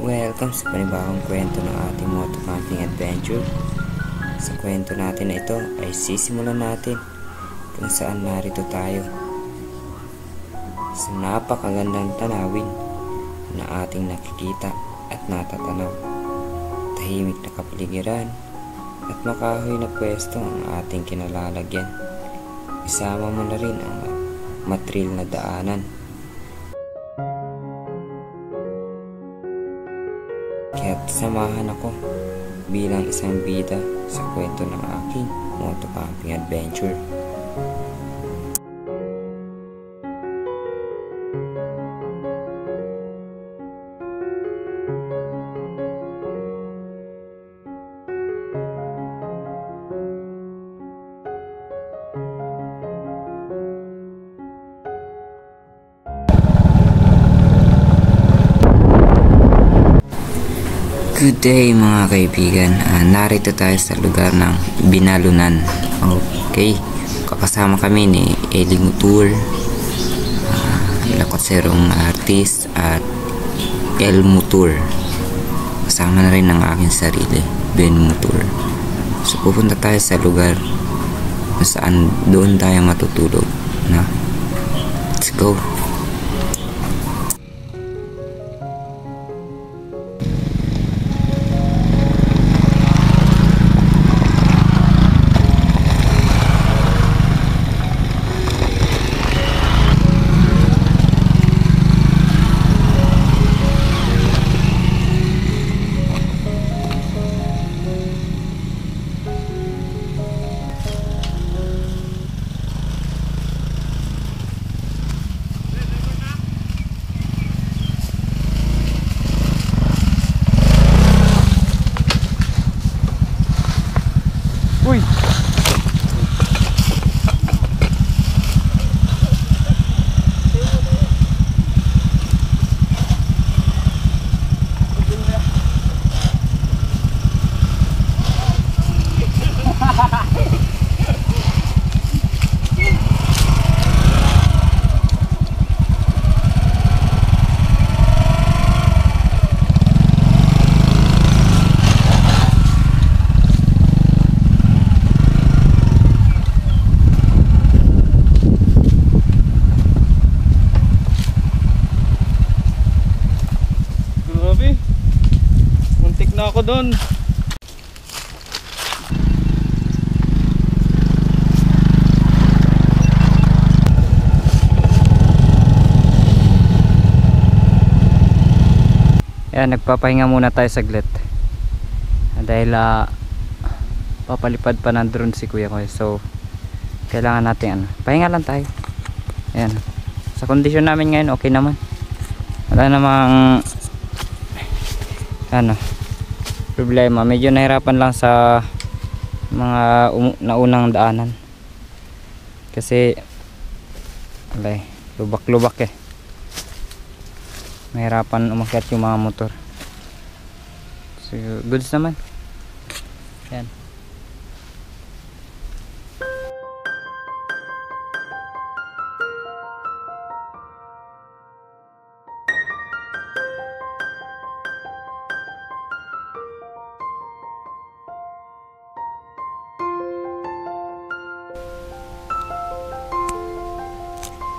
Welcome sa panibagong kwento ng ating moto camping adventure. Sa kwento natin na ito ay sisimulan natin kung saan narito tayo sa napakagandang tanawin na ating nakikita at natatanaw. Tahimik na kapaligiran at makahoy na pwesto ang ating kinalalagyan. Isama mo na rin ang matril na daanan. Kaya't samahan ako bilang isang bida sa kwento ng aking moto camping adventure. Good day mga kaibigan, narito tayo sa lugar ng Binalunan. Okay, kakasama kami ni Eli Motor, Lakotserong Artist at El Motor. Kasama na rin ang aking sarili, Ben Motor. So pupunta tayo sa lugar kung saan doon tayo matutulog na. Let's go. Uy! Muntik na ako doon. Ayan, nagpapahinga muna tayo saglit dahil papalipad pa ng drone si kuya ko, so kailangan natin pahinga lang tayo. Ayan, sa kondisyon namin ngayon okay naman, wala namang problema. Medyo nahirapan lang sa mga naunang daanan kasi lubak-lubak mahirapan umakyat yung mga motor. So goods naman. Yan.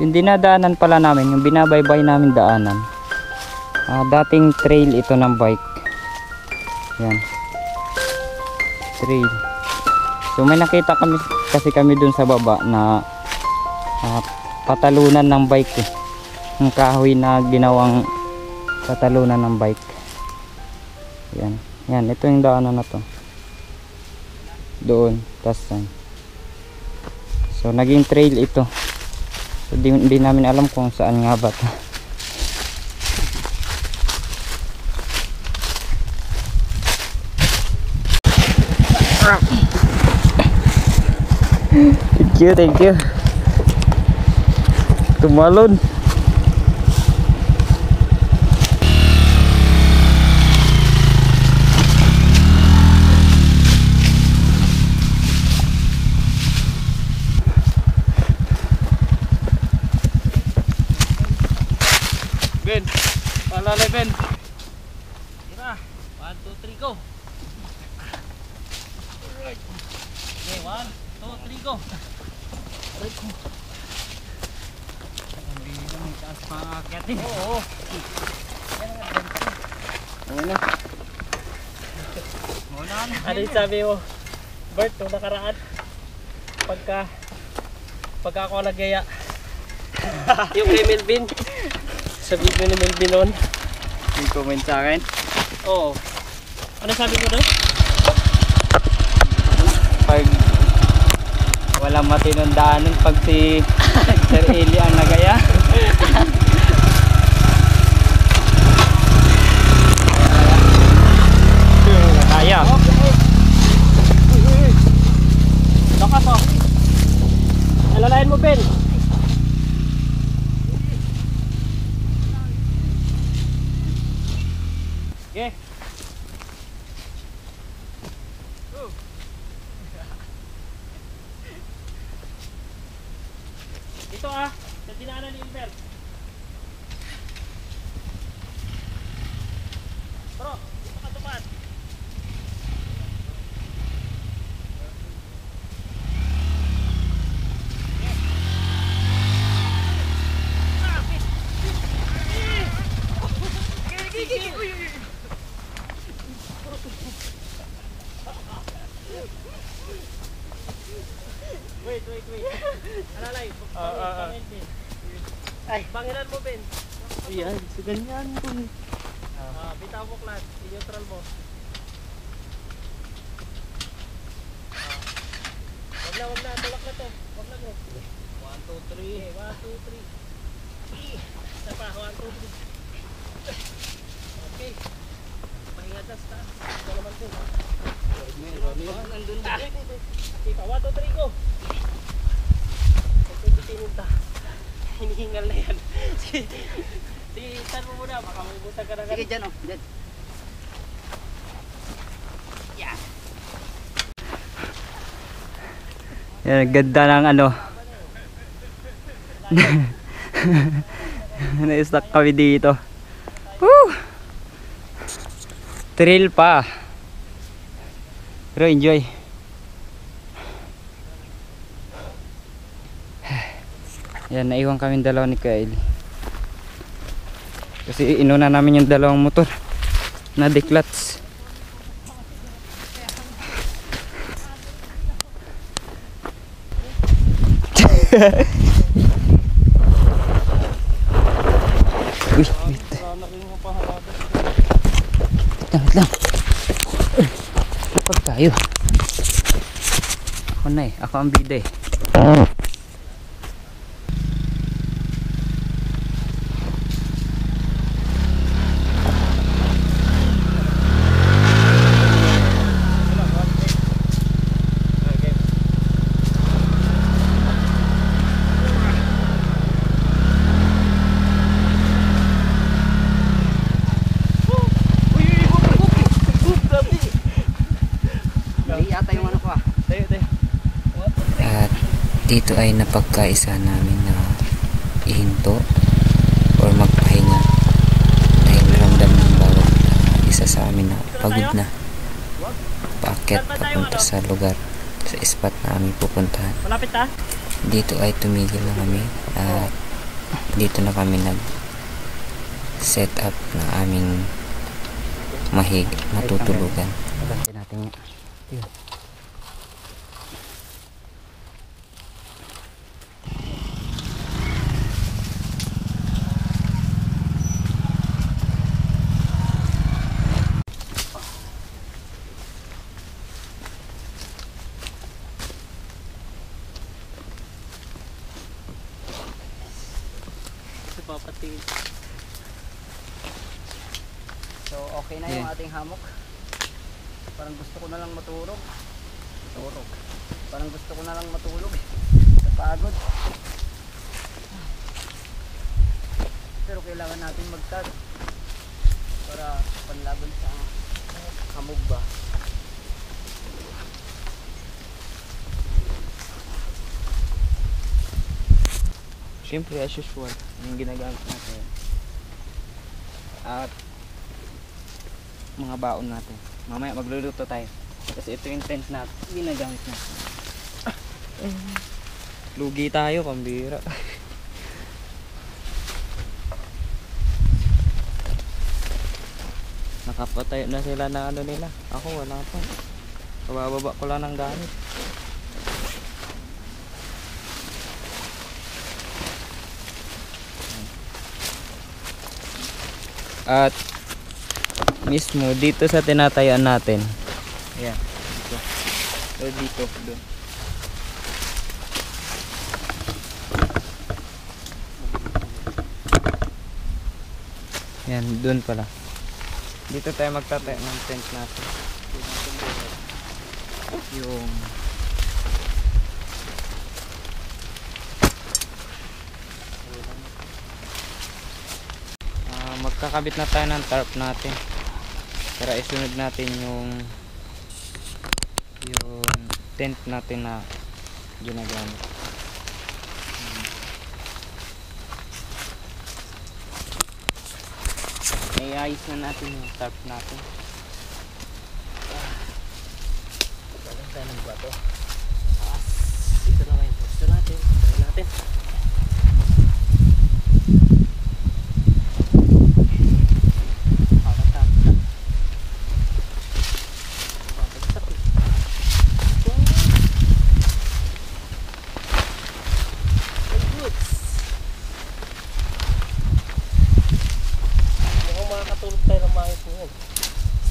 Yung dinadaanan pala namin, yung binabaybay namin daanan, dating trail ito ng bike. Yan, trail. So may nakita kami kami dun sa baba na patalunan ng bike yung kahoy na ginawang patalunan ng bike. Yan, ito yung daanan na to doon, so naging trail ito. So, di namin alam kung saan nga ba ito. Thank you. Tumalon. Ben, paalala Ben. 3, go. Alright. Okay, 1, 2, 3, go. Alright ko. Ang bilis ng taas pangakyat eh. Oo. Ayan na. Ano yung sabi mo? Bert, nung nakaraan, pagka ako nagaya, yung kay Melvin, sa video ni Melvin noon. Yung comment sa akin. Oo. Ano sabi ko doon? Pag walang matinundaanan pag si Sir Eli ang nagaya. Kaya. Lakas oh. Alalayan mo, Ben. Okay. Ito sa dinaanan ni Ilber. Bro, dito ka tumaan. Wait. Alalay, bangin, Ben. Ay, banginan mo, Ben. Ayan, sa ganyan po. Bitaw mo, Clan. I-neutral mo. Wag na. Tulak na to. Wag na, bro. 1, 2, 3. Okay, 1, 2, 3. Isa pa, 1, 2, 3. Okay. Pahinga dyan sa taas. Ito naman po. Nandun na. Okay pa, 1, 2, 3, go. Pagpipitinin ta. Hinihingal na yan. Sige, isan mo muna. Baka mabubusan ka na. Sige, dyan oh. Dyan. Yan, ganda ng ano. Na-stuck kami dito. Woo! Thrill pa. Pero enjoy. Yan, naiwan kami dalawa ni Kyle. Kasi inuna namin yung dalawang motor na deklats. Uy, wait. Wait lang. Kapag tayo. Ako na eh. Ako ang bida eh. Dito ay napagkaisa namin na ihinto or magpahinga dahil ramdam ng bawat isa sa amin na pagod na paakyat papunta sa lugar sa spot na aming pupuntahan. Malapit na? Dito ay tumigil na kami at dito na kami nag set up ng aming matutulugan. Natin yun. Papatingin. So okay na yung ating hammock. Parang gusto ko na lang matulog. Parang gusto ko na lang matulog eh. Napagod. Pero kailangan natin magtad para panlaban sa hamog ba. Siyempre as usual yung ginagamit natin at mga baon natin. Mamaya magluluto tayo. Kasi ito yung tent na ginagamit na. Lugi tayo, pambira. Nakapatay na sila na ano nila. Ako wala pa. Kabababa ko lang ng gamit. At mismo dito sa tinatayuan natin. Ayan. Dito. So dito. Doon. Ayan. Doon pala. Dito tayo magtatayo ng tent natin. Yung magkakabit na tayo ng tarp natin para isunod natin yung tent natin na ginagamit. Iayos na natin yung tarp natin. Maganda ng bato. Dito na ngayon. Gusto natin. Try natin.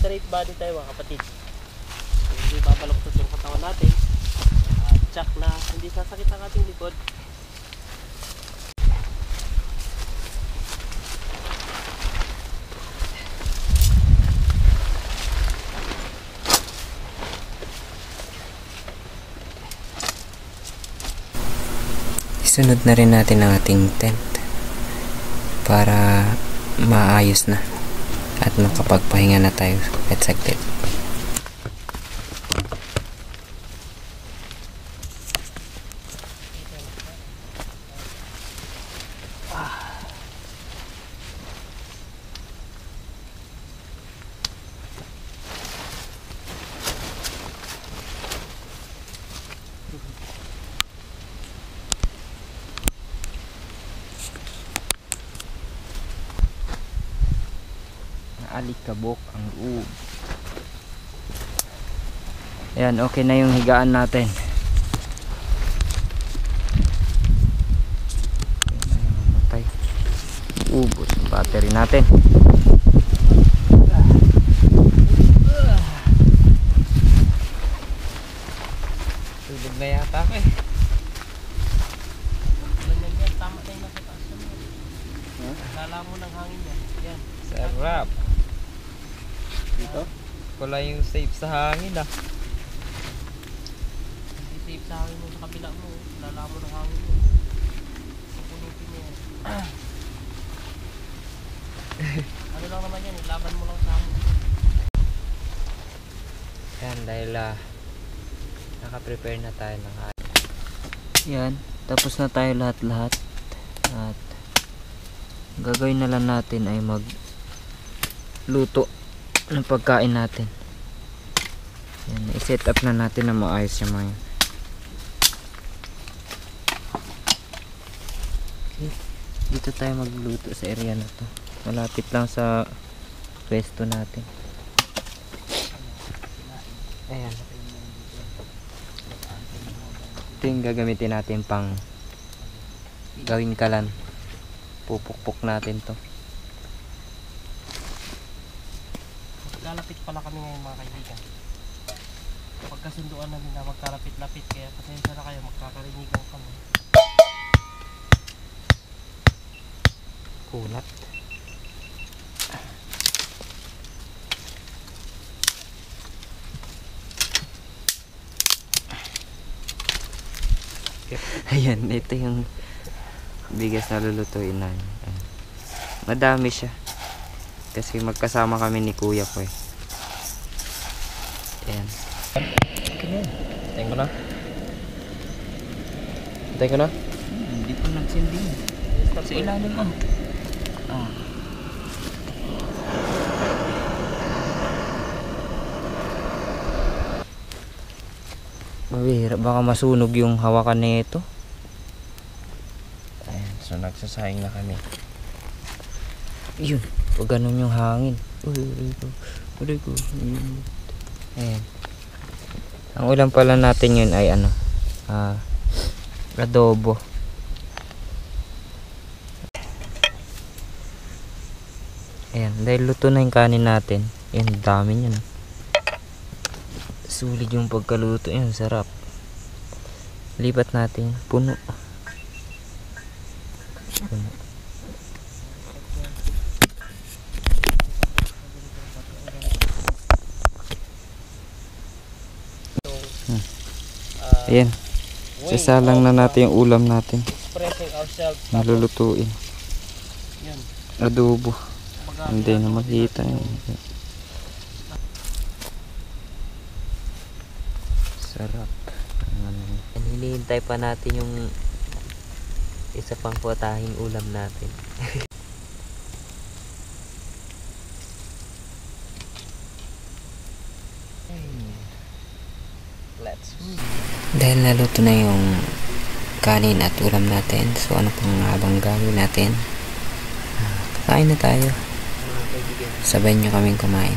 Straight body tayo mga kapatid. So, hindi babaloktot yung katawan natin. Tsak na hindi sasakit ang ating likod. Isunod na rin natin ang ating tent para maayos na at makapagpahinga na tayo at saglit. Alikabok ang loob. Ayan, okay na yung higaan natin. Ayan na yung mamatay. Ubos yung battery natin. Tulog na yata ako eh. Tama na yung nasa taas mo. Lala mo ng hangin yan. Yan. Sarap. Dito? Wala yung safe sa hangin ah. Hindi safe sa hangin mo sa kabila mo. Lala mo ng hangin mo. Pupunutin mo yan. Ano lang naman yan, laban mo lang sa hangin. Yan, dahil naka-prepare na tayo ng Yan, tapos na tayo lahat-lahat. At gagawin na lang natin ay magluto ng pagkain natin. Yan, i-set up na natin na maayos yung mga yan. Okay, dito tayo magluto sa area na to. Malapit lang sa pwesto natin. Ayan. Ito yung gagamitin natin pang gawing kalan. Pupukpok natin to. Magkalapit pala kami ngayon mga kaibigan. Pagkasunduan namin na magkalapit-lapit, kaya pasensya na kayo, magkakarinigan kami. Kulat. Ayan, ito yung bigas na lulutuin namin. Madami siya. Kasi magkasama kami ni kuya ko eh. Ayan. Tayo ko na. Tayo ko na. Hindi pa nagsinding. Sa ilalim mo. Bihira, baka masunog yung hawakan nito. Ayan, so nagsasayang na kami. Yun, pag ganun yung hangin. Uy ko. Ayan. Ang ulam pala natin yun ay ano, adobo. Ayan, dahil luto na yung kanin natin. Yan, dami yun. Sulit yung pagkaluto yun, sarap. Lipat natin, puno. Ayan, sasalang na natin yung ulam natin. Expressing ourselves. Nalulutuin. Yun. Adobo. Hindi na makita yun. Sarap. Hinihintay pa natin yung isa pang putahing ulam natin. Let's Dahil naluto na yung kanin at ulam natin, so ano pang habang gagawin natin? Kakain na tayo. Sabay nyo kaming kumain.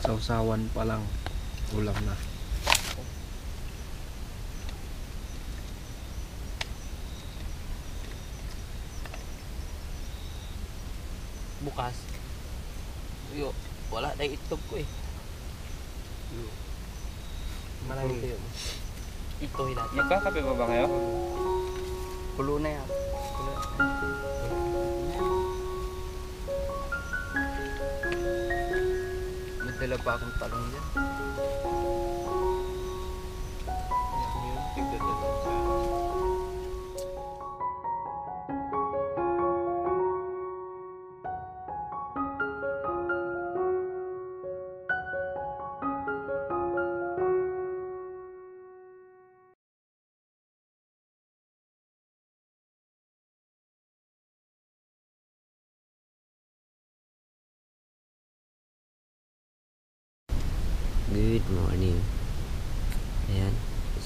Sausawan pa lang, ulam na. Bukas. Yo, wala na itlog ko eh. Maraming tayo. Ito natin. Magkakape ba kayo? Kulo na yan. May dala pa akong talong dyan. Good morning. Ayan.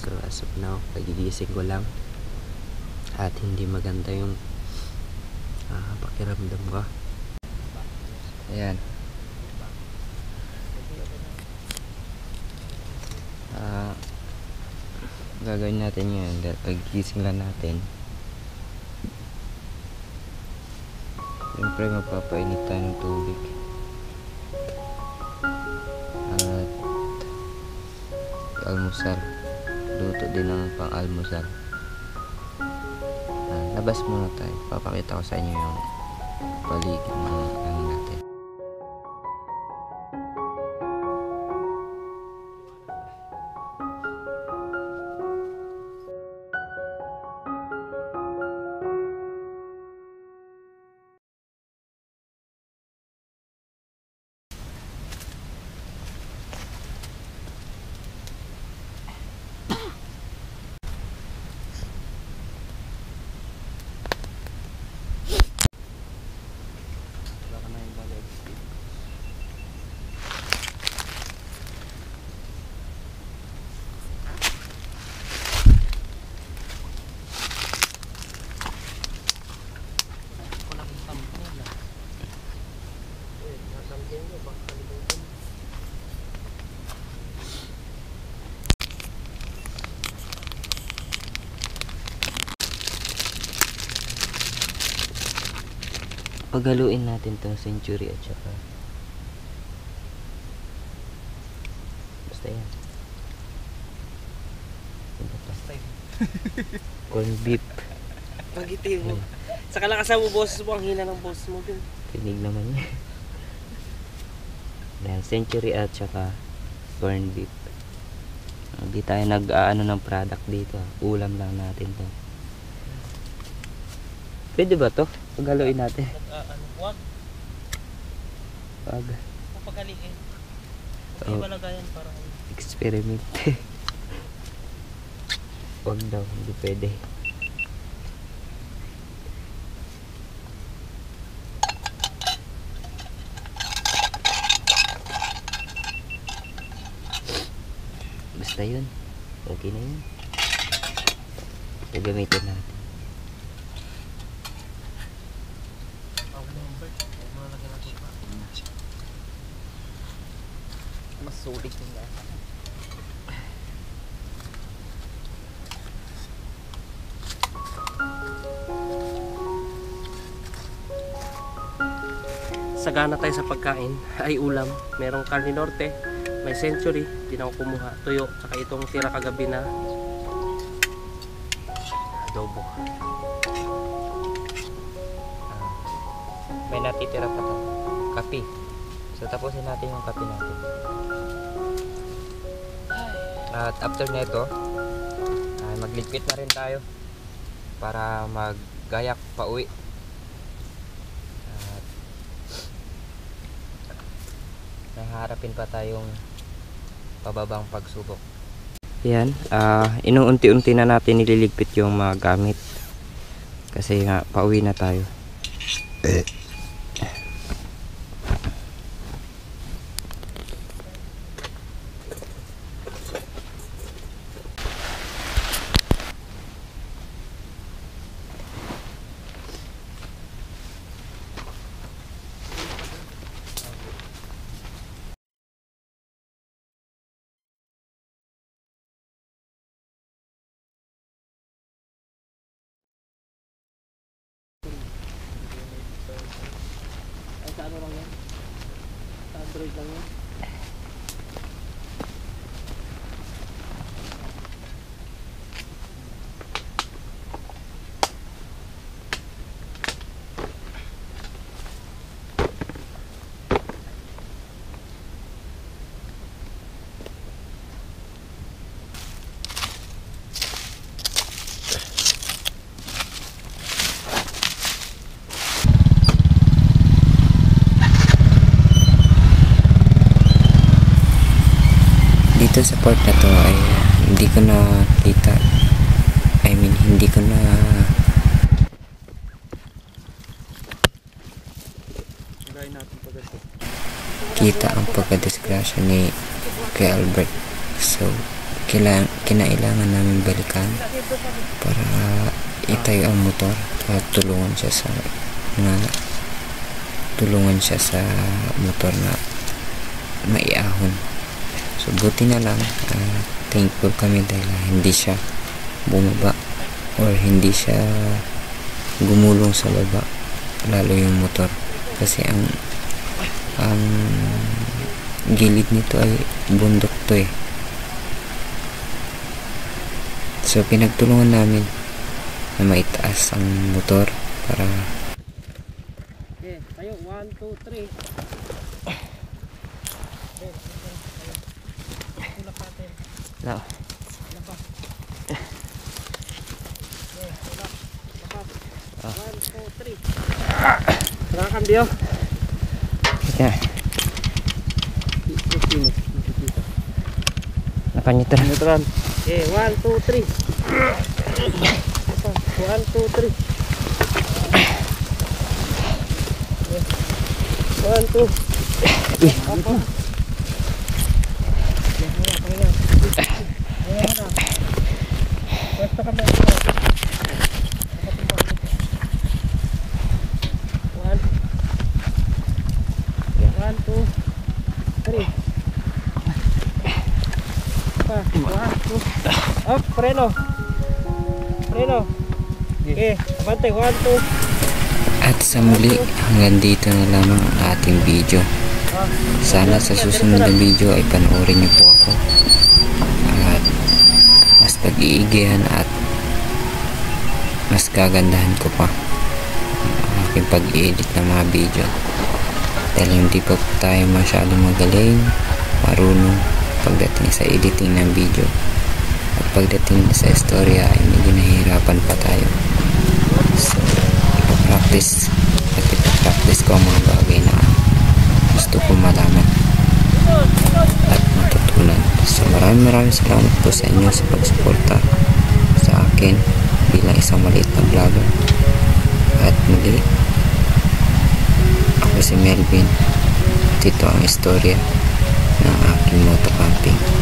So as of now, pagigising ko lang. At hindi maganda yung pakiramdam ko. Ayan. Gagawin natin yun. Pagigising lang natin. Siyempre magpapainit tayo ng tubig. At almusal. Luto din ng pang-almusal. Labas muna tayo. Papakita ko sa inyo yung paligid ng ano natin. Paghaluin natin tong century at saka basta yan. Corn beef. Pagiti mo. Saka lakas mo boses mo, ang hina ng boses mo din. Tinig naman niya. Yan, century at saka corn beef. Hindi tayo nag-aano ng product dito. Ulam lang natin to. Pwede ba to? Paghaluin natin. Huwag. Pag Papagaliin. Oh. Huwag ibalagayan parang experiment. Wag daw, hindi pwede. Basta yun. Okay na yun. Gagamitin natin. Mas sulit yung lasa. sagana tayo sa pagkain ay ulam. Merong Carne Norte, may Century, di na ako kumuha, tuyo, saka itong tira kagabi na adobo. May natitira pa to. Kape. So tapusin natin yung kape natin. At after nito, magligpit na rin tayo para maggayak pa uwi. At nahaharapin pa tayong pababang pagsubok. Yan, inuunti-unti na natin nililigpit yung mga gamit. Kasi nga pauwi na tayo. Ay, sa ano lang yan? Sa Android lang yan. Dito sa port na to ay hindi ko na kita, hindi ko na kita ang pagkadisgrasya ni Kuya Albert. So kinailangan namin balikan para itayo ang motor at tulungan siya sa motor na maiahon. So buti na lang, thankful kami dahil hindi siya bumaba or hindi siya gumulong sa baba, lalo yung motor, kasi ang gilid nito ay bundok to eh. So pinagtulungan namin na maitaas ang motor para Okay, tayo 1, 2, 3. No. Lapas. Okay, lapas. 1, 2, 3. Saka kambyo. Yeah. Nakanyitra. Neutron. Okay, 1, 2, 3. 1, 2, 3. 1, 2. Apa? Pwesto ka ba? 1, 2, 3. Pa, 1, 2. Up, preno. Preno. Okay, abante, 1, 2. at sa muli, hanggang dito na lamang ang ating video. Sana sa susunod na video ay panoorin niyo po ako at mas pag-iigihan at mas gagandahan ko pa ang aking pag-i-edit ng mga video, dahil hindi pa po tayo masyadong magaling, marunong pagdating sa editing ng video, at pagdating sa istorya ay medyo nahihirapan pa tayo. So practice at ipapractice ko ang mga bagay na gusto ko malaman at matutunan. So maraming salamat po sa inyo sa pagsuporta sa akin bilang isang maliit na vlogger. At muli, ako si Melvin at ito ang istorya ng aking moto camping.